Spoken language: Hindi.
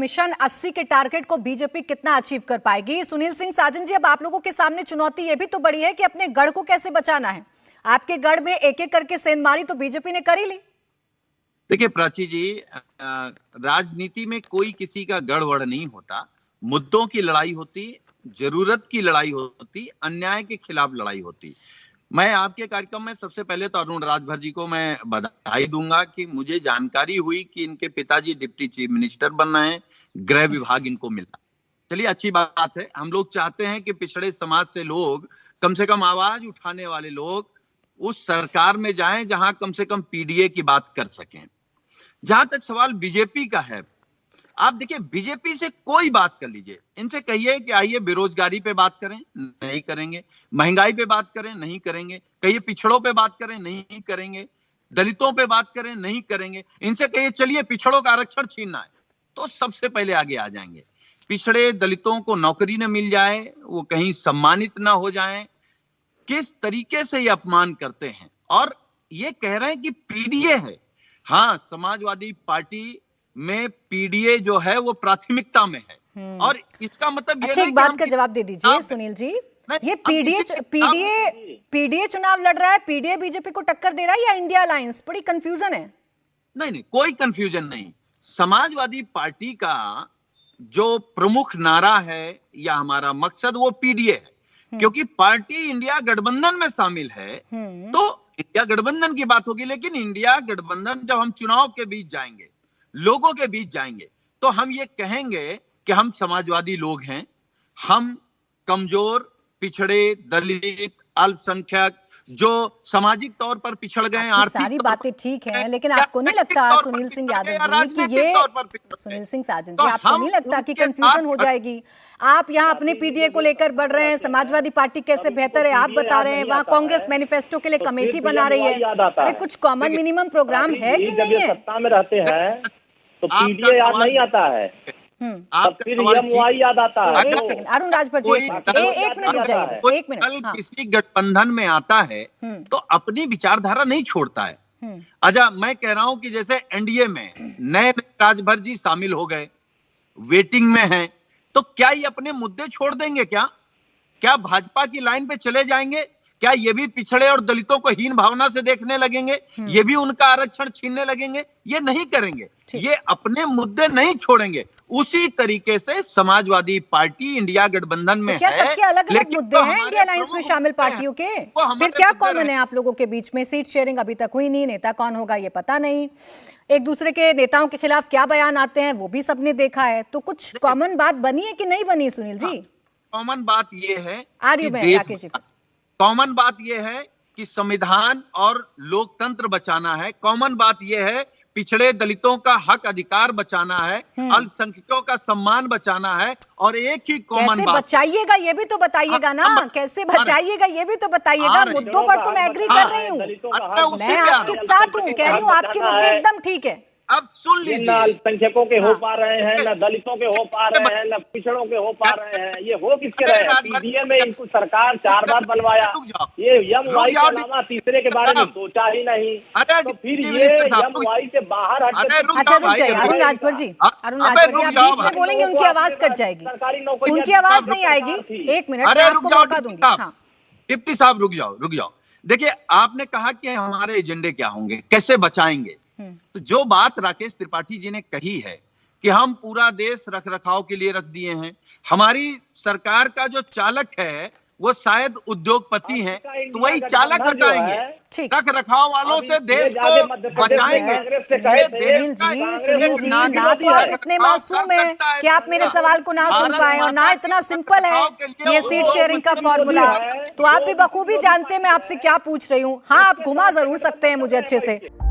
मिशन 80 के टारगेट को बीजेपी कितना अचीव कर पाएगी? सुनील सिंह साजन जी, अब आप लोगों के सामने चुनौती ये भी तो बड़ी है कि अपने गढ़ को कैसे बचाना है। आपके गढ़ में एक एक करके सेंधमारी तो बीजेपी ने कर ही ली। देखिए प्राची जी, राजनीति में कोई किसी का गढ़ नहीं होता। मुद्दों की लड़ाई होती, जरूरत की लड़ाई होती, अन्याय के खिलाफ लड़ाई होती। मैं आपके कार्यक्रम में सबसे पहले तो अरुण राजभर जी को मैं बधाई दूंगा कि मुझे जानकारी हुई कि इनके पिताजी डिप्टी चीफ मिनिस्टर बन रहे हैं, गृह विभाग इनको मिला। चलिए अच्छी बात है। हम लोग चाहते हैं कि पिछड़े समाज से लोग, कम से कम आवाज उठाने वाले लोग, उस सरकार में जाएं जहां कम से कम पीडीए की बात कर सकें। जहां तक सवाल बीजेपी का है, आप देखिए बीजेपी से कोई बात कर लीजिए, इनसे कहिए कि आइए बेरोजगारी पे बात करें, नहीं करेंगे। महंगाई पे बात करें, नहीं करेंगे। कहिए पिछड़ों पे बात करें, नहीं करेंगे। दलितों पे बात करें, नहीं करेंगे। इनसे कहिए चलिए पिछड़ों का आरक्षण छीनना है, तो सबसे पहले आगे आ जाएंगे। पिछड़े दलितों को नौकरी न मिल जाए, वो कहीं सम्मानित ना हो जाए, किस तरीके से ये अपमान करते हैं। और ये कह रहे हैं कि पीडीए है। हाँ, समाजवादी पार्टी में पीडीए जो है वो प्राथमिकता में है। और इसका मतलब ये एक बात का जवाब दे दीजिए सुनील जी, ये पीडीए चुनाव लड़ रहा है, पीडीए बीजेपी को टक्कर दे रहा है या इंडिया अलायंस? बड़ी कंफ्यूजन है। नहीं, कोई कंफ्यूजन नहीं। समाजवादी पार्टी का जो प्रमुख नारा है या हमारा मकसद वो पीडीए है, क्योंकि पार्टी इंडिया गठबंधन में शामिल है तो इंडिया गठबंधन की बात होगी। लेकिन इंडिया गठबंधन जब हम चुनाव के बीच जाएंगे, लोगों के बीच जाएंगे, तो हम ये कहेंगे कि हम समाजवादी लोग हैं, हम कमजोर, पिछड़े, दलित, अल्पसंख्यक, जो सामाजिक तौर पर पिछड़ गए, आर्थिक सारी बातें ठीक हैं, लेकिन आपको नहीं लगता सुनील सिंह यादव जी कि ये सुनील सिंह साजन जी, आपको नहीं लगता कि कंफ्यूजन हो जाएगी? आप यहाँ अपने पीडीए को लेकर बढ़ रहे हैं, समाजवादी पार्टी कैसे बेहतर है आप बता रहे हैं, वहाँ कांग्रेस मैनिफेस्टो के लिए कमेटी बना रही है। अरे कुछ कॉमन मिनिमम प्रोग्राम है कि नहीं है? सत्ता में रहते हैं तो पीडीए याद नहीं आता है, फिर एमवाई याद आता है। एक सेकंड अरुण राजभर जी, एक मिनट रुक जाइए, एक मिनट। किसी गठबंधन में आता है तो अपनी विचारधारा नहीं छोड़ता है। अच्छा, मैं कह रहा हूं कि जैसे एनडीए में नए राजभर जी शामिल हो गए, वेटिंग में हैं, तो क्या ये अपने मुद्दे छोड़ देंगे? क्या भाजपा की लाइन पे चले जाएंगे? क्या ये भी पिछड़े और दलितों को हीन भावना से देखने लगेंगे? ये भी उनका आरक्षण छीनने लगेंगे? ये नहीं करेंगे, ये अपने मुद्दे नहीं छोड़ेंगे। उसी तरीके से समाजवादी पार्टी इंडिया गठबंधन में क्या है, सबके अलग-अलग मुद्दे हैं इंडिया अलायंस में शामिल पार्टियों के? फिर क्या कॉमन है आप लोगों के बीच में? सीट शेयरिंग अभी तक हुई नहीं, नेता कौन होगा ये पता नहीं, एक दूसरे के नेताओं के खिलाफ क्या बयान आते हैं वो भी सबने देखा है। तो कुछ कॉमन बात बनी है कि नहीं बनी सुनील जी? कॉमन बात ये है, कॉमन बात यह है कि संविधान और लोकतंत्र बचाना है। कॉमन बात यह है पिछड़े दलितों का हक अधिकार बचाना है, अल्पसंख्यकों का सम्मान बचाना है। और एक ही कॉमन बात, बचाइएगा ये भी तो बताइएगा ना, कैसे बचाइएगा ये भी तो बताइएगा। मुद्दों पर तो मैं एग्री कर रही हूँ, मैं आपके साथ हूँ, कह रही हूँ आपके मुद्दे एकदम ठीक है। अब सुन लीजिए, ना अल्पसंख्यकों के हो पा रहे हैं, ना दलितों के हो पा रहे हैं, ना पिछड़ों के हो पा रहे हैं। ये हो किसके रहे हैं? पीडीए में इनको सरकार 4 बार बनवाया, ये एमवाई के अलावा तीसरे के बारे में सोचा ही नहीं, तो फिर ये एमवाई से बाहर हटके। अच्छा रुक जाइए अरुण राजभर जी, आप बीच में बोलेंगे उनकी आवाज कट जाएगी, उनकी आवाज नहीं आएगी। एक मिनट मैं आपको मौका दूंगी। डिप्टी साहब रुक जाओ। देखिए, आपने कहा कि हमारे एजेंडे क्या होंगे, कैसे बचाएंगे। तो जो बात राकेश त्रिपाठी जी ने कही है कि हम पूरा देश रख रखाव के लिए रख दिए हैं, हमारी सरकार का जो चालक है वो शायद उद्योगपति हैं, तो वही चालक हटाएंगे, रख रखाव वालों से देश को बचाएंगे। सुनील जी ना तो आप इतने मासूम हैं कि आप मेरे सवाल को ना सुन पाए, और ना इतना सिंपल है ये सीट शेयरिंग का फॉर्मूला। तो आप भी बखूबी जानते हैं मैं आपसे क्या पूछ रही हूँ। हाँ, आप घुमा जरूर सकते हैं मुझे अच्छे से।